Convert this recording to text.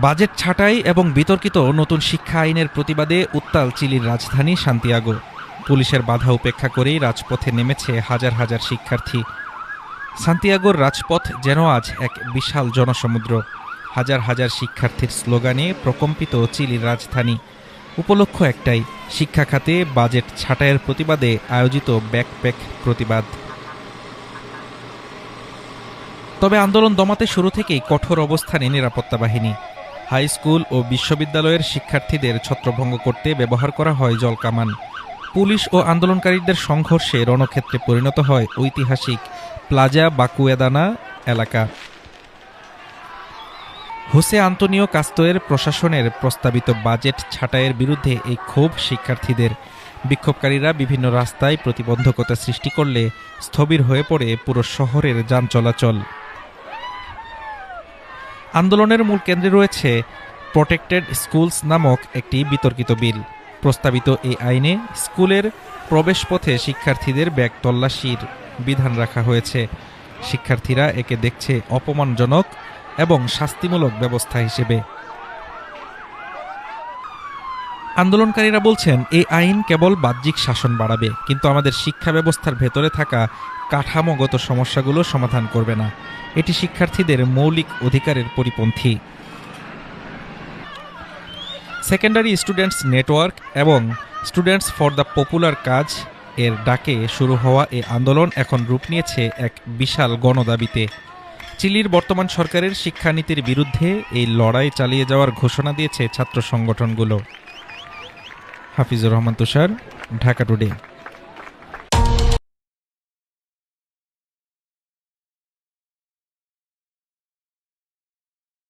Budget ছাঁটাই এবং বিতর্কিত নতুন শিক্ষা আইনের প্রতিবাদে উত্তাল চিলির রাজধানী সান্তিয়াগো। পুলিশের বাধা উপেক্ষা করেই রাজপথে নেমেছে হাজার হাজার শিক্ষার্থী। সান্তিয়াগোর রাজপথ যেন আজ এক বিশাল জনসমুদ্র। হাজার হাজার শিক্ষার্থীর স্লোগানে প্রকম্পিত চিলির রাজধানী। উপলক্ষ একটাই, শিক্ষা খাতে বাজেট ছাঁটাইয়ের প্রতিবাদে আয়োজিত ব্যাকপ্যাক প্রতিবাদ। তবে আন্দোলন দমাতে শুরু থেকেই কঠোর অবস্থানে নিরাপত্তা বাহিনী। হাই স্কুল ও বিশ্ববিদ্যালয়ের শিক্ষার্থীদের ছত্রভঙ্গ করতে ব্যবহার করা হয় জলকামান। পুলিশ ও আন্দোলনকারীদের সংঘর্ষে রণক্ষেত্রে পরিণত হয় ঐতিহাসিক প্লাজা বাকুয়েদানা এলাকা। হোসে আন্তোনিও কাস্তোয়ের প্রশাসনের প্রস্তাবিত বাজেট ছাঁটাইয়ের বিরুদ্ধে এই ক্ষোভ শিক্ষার্থীদের। বিক্ষোভকারীরা বিভিন্ন রাস্তায় প্রতিবন্ধকতা সৃষ্টি করলে স্থবির হয়ে পড়ে পুরো শহরের যান চলাচল। আন্দোলনের মূল কেন্দ্রে রয়েছে প্রটেক্টেড স্কুলস নামক একটি বিতর্কিত বিল। প্রস্তাবিত এই আইনে স্কুলের প্রবেশপথে শিক্ষার্থীদের ব্যাগ তল্লাশির বিধান রাখা হয়েছে। শিক্ষার্থীরা একে দেখছে অপমানজনক এবং শাস্তিমূলক ব্যবস্থা হিসেবে। আন্দোলনকারীরা বলছেন, এই আইন কেবল বাহ্যিক শাসন বাড়াবে, কিন্তু আমাদের শিক্ষা ব্যবস্থার ভেতরে থাকা কাঠামোগত সমস্যাগুলো সমাধান করবে না। এটি শিক্ষার্থীদের মৌলিক অধিকারের পরিপন্থী। সেকেন্ডারি স্টুডেন্টস নেটওয়ার্ক এবং স্টুডেন্টস ফর দ্য পপুলার কাজ এর ডাকে শুরু হওয়া এই আন্দোলন এখন রূপ নিয়েছে এক বিশাল গণদাবিতে। চিলির বর্তমান সরকারের শিক্ষানীতির বিরুদ্ধে এই লড়াই চালিয়ে যাওয়ার ঘোষণা দিয়েছে ছাত্র সংগঠনগুলো। হাফিজুর রহমান তুষার, ঢাকা টুডে।